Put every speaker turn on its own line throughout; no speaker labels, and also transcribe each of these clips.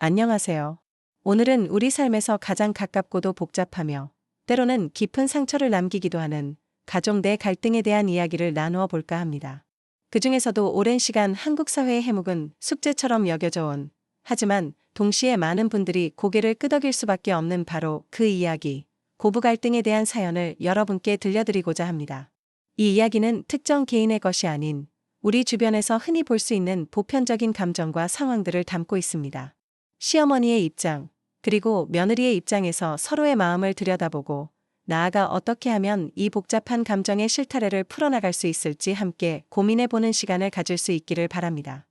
안녕하세요. 오늘은 우리 삶에서 가장 가깝고도 복잡하며 때로는 깊은 상처를 남기기도 하는 가족 내 갈등에 대한 이야기를 나누어 볼까 합니다. 그 중에서도 오랜 시간 한국 사회의 해묵은 숙제처럼 여겨져 온, 하지만 동시에 많은 분들이 고개를 끄덕일 수밖에 없는 바로 그 이야기, 고부 갈등에 대한 사연을 여러분께 들려드리고자 합니다. 이 이야기는 특정 개인의 것이 아닌 우리 주변에서 흔히 볼 수 있는 보편적인 감정과 상황들을 담고 있습니다. 시어머니의 입장, 그리고 며느리의 입장에서 서로의 마음을 들여다보고 나아가 어떻게 하면 이 복잡한 감정의 실타래를 풀어나갈 수 있을지 함께 고민해보는 시간을 가질 수 있기를 바랍니다.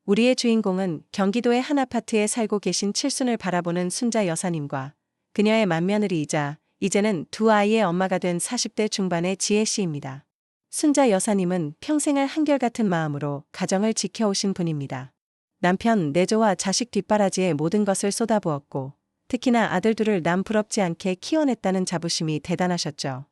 우리의 주인공은 경기도의 한 아파트에 살고 계신 칠순을 바라보는 순자 여사님과 그녀의 맏며느리이자 이제는 두 아이의 엄마가 된 40대 중반의 지혜 씨입니다. 순자 여사님은 평생을 한결같은 마음으로 가정을 지켜오신 분입니다. 남편 내조와 자식 뒷바라지에 모든 것을 쏟아부었고 특히나 아들 둘을 남 부럽지 않게 키워냈다는 자부심이 대단하셨죠.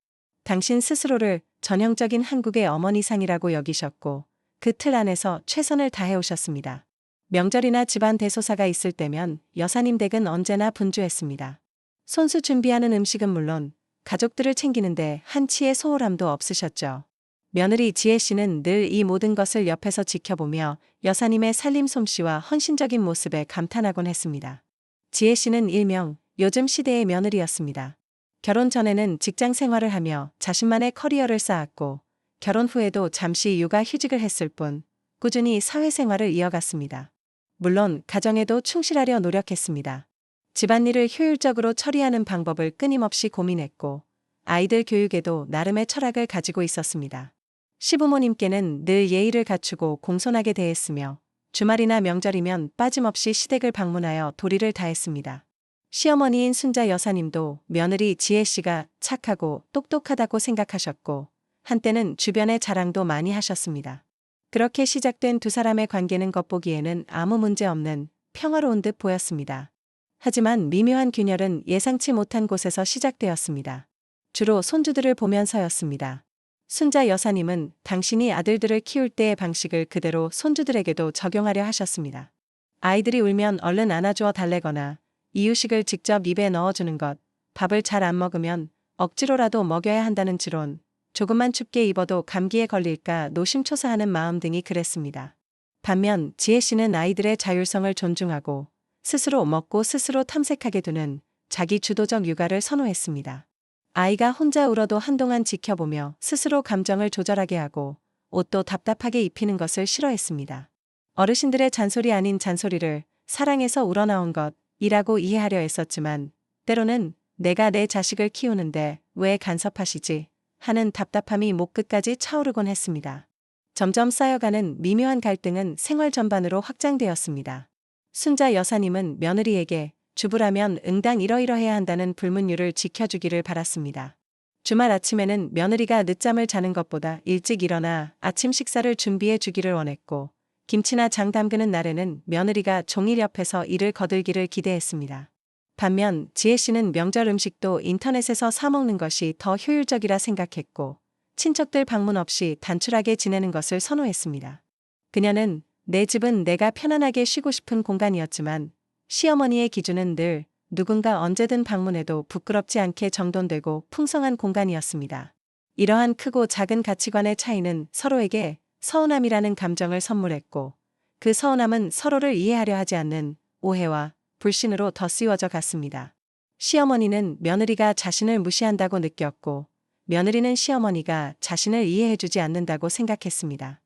당신 스스로를 전형적인 한국의 어머니상이라고 여기셨고 그 틀 안에서 최선을 다해오셨습니다. 명절이나 집안 대소사가 있을 때면 여사님 댁은 언제나 분주했습니다. 손수 준비하는 음식은 물론 가족들을 챙기는데 한치의 소홀함도 없으셨죠. 며느리 지혜 씨는 늘 이 모든 것을 옆에서 지켜보며 여사님의 살림 솜씨와 헌신적인 모습에 감탄하곤 했습니다. 지혜 씨는 일명 요즘 시대의 며느리였습니다. 결혼 전에는 직장 생활을 하며 자신만의 커리어를 쌓았고 결혼 후에도 잠시 육아 휴직을 했을 뿐 꾸준히 사회생활을 이어갔습니다. 물론 가정에도 충실하려 노력했습니다. 집안일을 효율적으로 처리하는 방법을 끊임없이 고민했고 아이들 교육에도 나름의 철학을 가지고 있었습니다. 시부모님께는 늘 예의를 갖추고 공손하게 대했으며 주말이나 명절이면 빠짐없이 시댁을 방문하여 도리를 다했습니다. 시어머니인 순자 여사님도 며느리 지혜 씨가 착하고 똑똑하다고 생각하셨고 한때는 주변에 자랑도 많이 하셨습니다. 그렇게 시작된 두 사람의 관계는 겉보기에는 아무 문제 없는 평화로운 듯 보였습니다. 하지만 미묘한 균열은 예상치 못한 곳에서 시작되었습니다. 주로 손주들을 보면서였습니다. 순자 여사님은 당신이 아들들을 키울 때의 방식을 그대로 손주들에게도 적용하려 하셨습니다. 아이들이 울면 얼른 안아주어 달래거나 이유식을 직접 입에 넣어주는 것, 밥을 잘 안 먹으면 억지로라도 먹여야 한다는 지론, 조금만 춥게 입어도 감기에 걸릴까 노심초사하는 마음 등이 그랬습니다. 반면 지혜 씨는 아이들의 자율성을 존중하고 스스로 먹고 스스로 탐색하게 두는 자기 주도적 육아를 선호했습니다. 아이가 혼자 울어도 한동안 지켜보며 스스로 감정을 조절하게 하고 옷도 답답하게 입히는 것을 싫어했습니다. 어르신들의 잔소리 아닌 잔소리를 사랑해서 우러나온 것이라고 이해하려 했었지만 때로는 내가 내 자식을 키우는데 왜 간섭하시지 하는 답답함이 목 끝까지 차오르곤 했습니다. 점점 쌓여가는 미묘한 갈등은 생활 전반으로 확장되었습니다. 순자 여사님은 며느리에게 주부라면 응당 이러이러해야 한다는 불문율을 지켜주기를 바랐습니다. 주말 아침에는 며느리가 늦잠을 자는 것보다 일찍 일어나 아침 식사를 준비해 주기를 원했고 김치나 장 담그는 날에는 며느리가 종일 옆에서 일을 거들기를 기대했습니다. 반면 지혜 씨는 명절 음식도 인터넷에서 사 먹는 것이 더 효율적이라 생각했고 친척들 방문 없이 단출하게 지내는 것을 선호했습니다. 그녀는 내 집은 내가 편안하게 쉬고 싶은 공간이었지만 시어머니의 기준은 늘 누군가 언제든 방문해도 부끄럽지 않게 정돈되고 풍성한 공간이었습니다. 이러한 크고 작은 가치관의 차이는 서로에게 서운함이라는 감정을 선물했고 그 서운함은 서로를 이해하려 하지 않는 오해와 불신으로 덧씌워져 갔습니다. 시어머니는 며느리가 자신을 무시한다고 느꼈고 며느리는 시어머니가 자신을 이해해주지 않는다고 생각했습니다.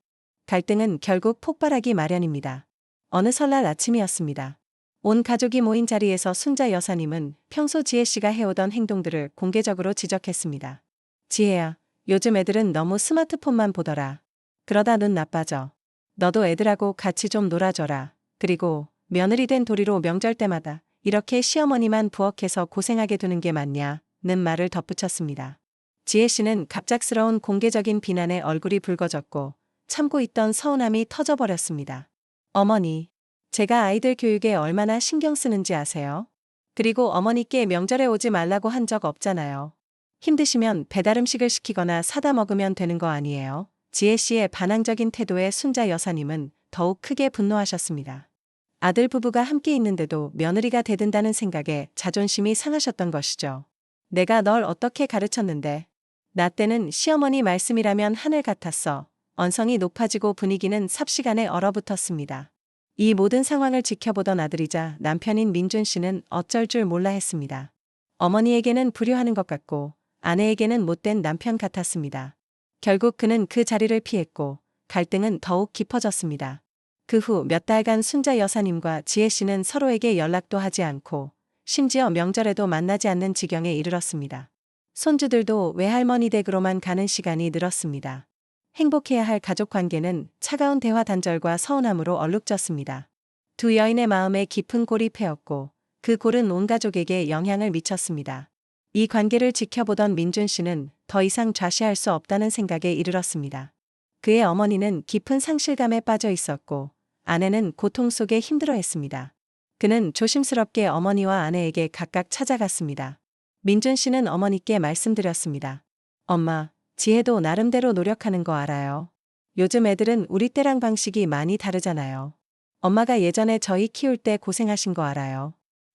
갈등은 결국 폭발하기 마련입니다. 어느 설날 아침이었습니다. 온 가족이 모인 자리에서 순자 여사님은 평소 지혜 씨가 해오던 행동들을 공개적으로 지적했습니다. 지혜야, 요즘 애들은 너무 스마트폰만 보더라. 그러다 눈 나빠져. 너도 애들하고 같이 좀 놀아줘라. 그리고 며느리 된 도리로 명절 때마다 이렇게 시어머니만 부엌에서 고생하게 두는 게 맞냐는 말을 덧붙였습니다. 지혜 씨는 갑작스러운 공개적인 비난에 얼굴이 붉어졌고 참고 있던 서운함이 터져버렸습니다. 어머니, 제가 아이들 교육에 얼마나 신경 쓰는지 아세요? 그리고 어머니께 명절에 오지 말라고 한 적 없잖아요. 힘드시면 배달 음식을 시키거나 사다 먹으면 되는 거 아니에요? 지혜 씨의 반항적인 태도에 순자 여사님은 더욱 크게 분노하셨습니다. 아들 부부가 함께 있는데도 며느리가 대든다는 생각에 자존심이 상하셨던 것이죠. 내가 널 어떻게 가르쳤는데. 나 때는 시어머니 말씀이라면 하늘 같았어. 언성이 높아지고 분위기는 삽시간에 얼어붙었습니다. 이 모든 상황을 지켜보던 아들이자 남편인 민준 씨는 어쩔 줄 몰라 했습니다. 어머니에게는 불효하는 것 같고 아내에게는 못된 남편 같았습니다. 결국 그는 그 자리를 피했고 갈등은 더욱 깊어졌습니다. 그 후 몇 달간 순자 여사님과 지혜 씨는 서로에게 연락도 하지 않고 심지어 명절에도 만나지 않는 지경에 이르렀습니다. 손주들도 외할머니 댁으로만 가는 시간이 늘었습니다. 행복해야 할 가족 관계는 차가운 대화 단절과 서운함으로 얼룩졌습니다. 두 여인의 마음에 깊은 골이 패였고 그 골은 온 가족에게 영향을 미쳤습니다. 이 관계를 지켜보던 민준 씨는 더 이상 좌시할 수 없다는 생각에 이르렀습니다. 그의 어머니는 깊은 상실감에 빠져 있었고 아내는 고통 속에 힘들어했습니다. 그는 조심스럽게 어머니와 아내에게 각각 찾아갔습니다. 민준 씨는 어머니께 말씀드렸습니다. 엄마, 지혜도 나름대로 노력하는 거 알아요. 요즘 애들은 우리 때랑 방식이 많이 다르잖아요. 엄마가 예전에 저희 키울 때 고생하신 거 알아요.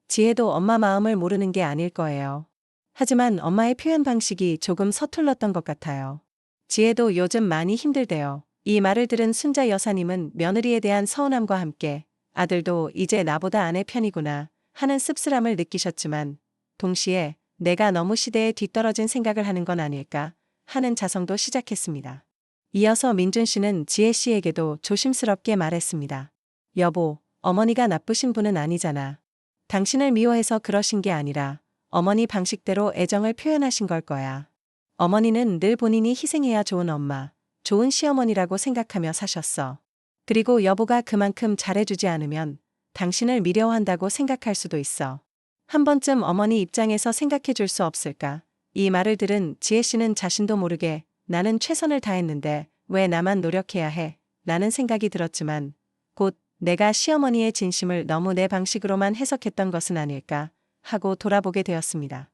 지혜도 엄마 마음을 모르는 게 아닐 거예요. 하지만 엄마의 표현 방식이 조금 서툴렀던 것 같아요. 지혜도 요즘 많이 힘들대요. 이 말을 들은 순자 여사님은 며느리에 대한 서운함과 함께 아들도 이제 나보다 아내 편이구나 하는 씁쓸함을 느끼셨지만 동시에 내가 너무 시대에 뒤떨어진 생각을 하는 건 아닐까 하는 자성도 시작했습니다. 이어서 민준 씨는 지혜 씨에게도 조심스럽게 말했습니다. 여보, 어머니가 나쁘신 분은 아니잖아. 당신을 미워해서 그러신 게 아니라 어머니 방식대로 애정을 표현하신 걸 거야. 어머니는 늘 본인이 희생해야 좋은 엄마, 좋은 시어머니라고 생각하며 사셨어. 그리고 여보가 그만큼 잘해주지 않으면 당신을 미워한다고 생각할 수도 있어. 한 번쯤 어머니 입장에서 생각해 줄 수 없을까? 이 말을 들은 지혜 씨는 자신도 모르게 나는 최선을 다했는데 왜 나만 노력해야 해? 라는 생각이 들었지만 곧 내가 시어머니의 진심을 너무 내 방식으로만 해석했던 것은 아닐까 하고 돌아보게 되었습니다.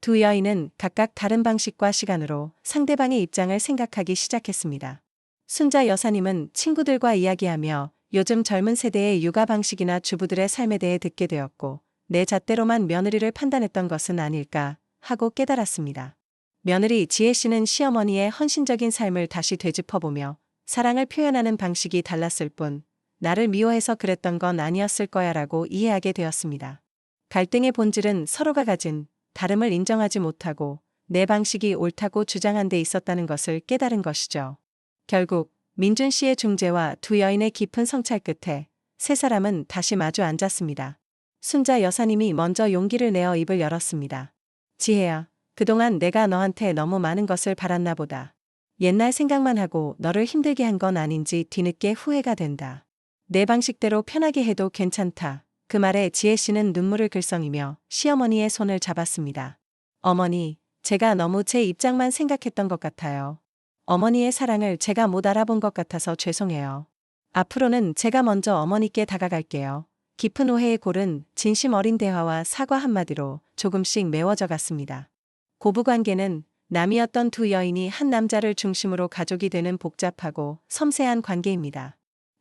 두 여인은 각각 다른 방식과 시간으로 상대방의 입장을 생각하기 시작했습니다. 순자 여사님은 친구들과 이야기하며 요즘 젊은 세대의 육아 방식이나 주부들의 삶에 대해 듣게 되었고 내 잣대로만 며느리를 판단했던 것은 아닐까 하고 깨달았습니다. 며느리 지혜 씨는 시어머니의 헌신적인 삶을 다시 되짚어보며 사랑을 표현하는 방식이 달랐을 뿐 나를 미워해서 그랬던 건 아니었을 거야라고 이해하게 되었습니다. 갈등의 본질은 서로가 가진 다름을 인정하지 못하고 내 방식이 옳다고 주장한 데 있었다는 것을 깨달은 것이죠. 결국 민준 씨의 중재와 두 여인의 깊은 성찰 끝에 세 사람은 다시 마주 앉았습니다. 순자 여사님이 먼저 용기를 내어 입을 열었습니다. 지혜야, 그동안 내가 너한테 너무 많은 것을 바랐나 보다. 옛날 생각만 하고 너를 힘들게 한 건 아닌지 뒤늦게 후회가 된다. 내 방식대로 편하게 해도 괜찮다. 그 말에 지혜 씨는 눈물을 글썽이며 시어머니의 손을 잡았습니다. 어머니, 제가 너무 제 입장만 생각했던 것 같아요. 어머니의 사랑을 제가 못 알아본 것 같아서 죄송해요. 앞으로는 제가 먼저 어머니께 다가갈게요. 깊은 오해의 골은 진심 어린 대화와 사과 한마디로 조금씩 메워져 갔습니다. 고부관계는 남이었던 두 여인이 한 남자를 중심으로 가족이 되는 복잡하고 섬세한 관계입니다.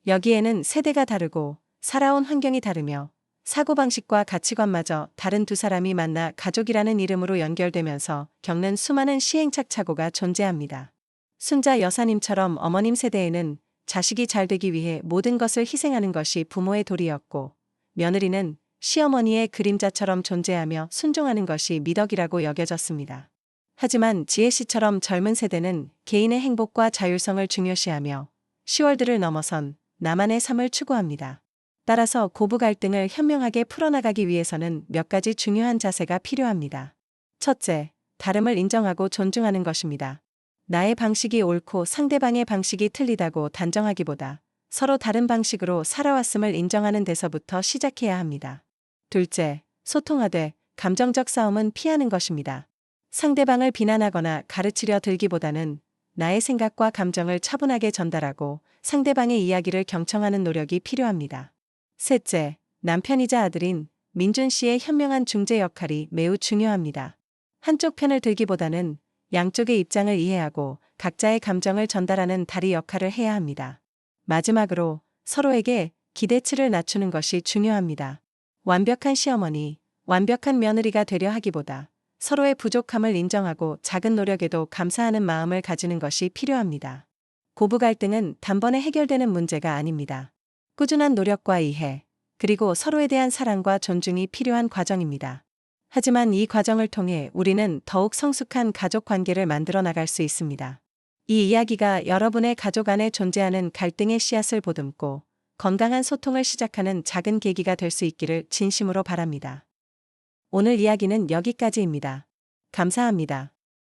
여기에는 세대가 다르고 살아온 환경이 다르며 사고방식과 가치관마저 다른 두 사람이 만나 가족이라는 이름으로 연결되면서 겪는 수많은 시행착착오가 존재합니다. 순자 여사님처럼 어머님 세대에는 자식이 잘 되기 위해 모든 것을 희생하는 것이 부모의 도리였고 며느리는 시어머니의 그림자처럼 존재하며 순종하는 것이 미덕이라고 여겨졌습니다. 하지만 지혜 씨처럼 젊은 세대는 개인의 행복과 자율성을 중요시하며 10월들을 넘어선 나만의 삶을 추구합니다. 따라서 고부 갈등을 현명하게 풀어나가기 위해서는 몇 가지 중요한 자세가 필요합니다. 첫째, 다름을 인정하고 존중하는 것입니다. 나의 방식이 옳고 상대방의 방식이 틀리다고 단정하기보다 서로 다른 방식으로 살아왔음을 인정하는 데서부터 시작해야 합니다. 둘째, 소통하되 감정적 싸움은 피하는 것입니다. 상대방을 비난하거나 가르치려 들기보다는 나의 생각과 감정을 차분하게 전달하고 상대방의 이야기를 경청하는 노력이 필요합니다. 셋째, 남편이자 아들인 민준 씨의 현명한 중재 역할이 매우 중요합니다. 한쪽 편을 들기보다는 양쪽의 입장을 이해하고 각자의 감정을 전달하는 다리 역할을 해야 합니다. 마지막으로 서로에게 기대치를 낮추는 것이 중요합니다. 완벽한 시어머니, 완벽한 며느리가 되려 하기보다 서로의 부족함을 인정하고 작은 노력에도 감사하는 마음을 가지는 것이 필요합니다. 고부 갈등은 단번에 해결되는 문제가 아닙니다. 꾸준한 노력과 이해, 그리고 서로에 대한 사랑과 존중이 필요한 과정입니다. 하지만 이 과정을 통해 우리는 더욱 성숙한 가족 관계를 만들어 나갈 수 있습니다. 이 이야기가 여러분의 가족 안에 존재하는 갈등의 씨앗을 보듬고 건강한 소통을 시작하는 작은 계기가 될 수 있기를 진심으로 바랍니다. 오늘 이야기는 여기까지입니다. 감사합니다.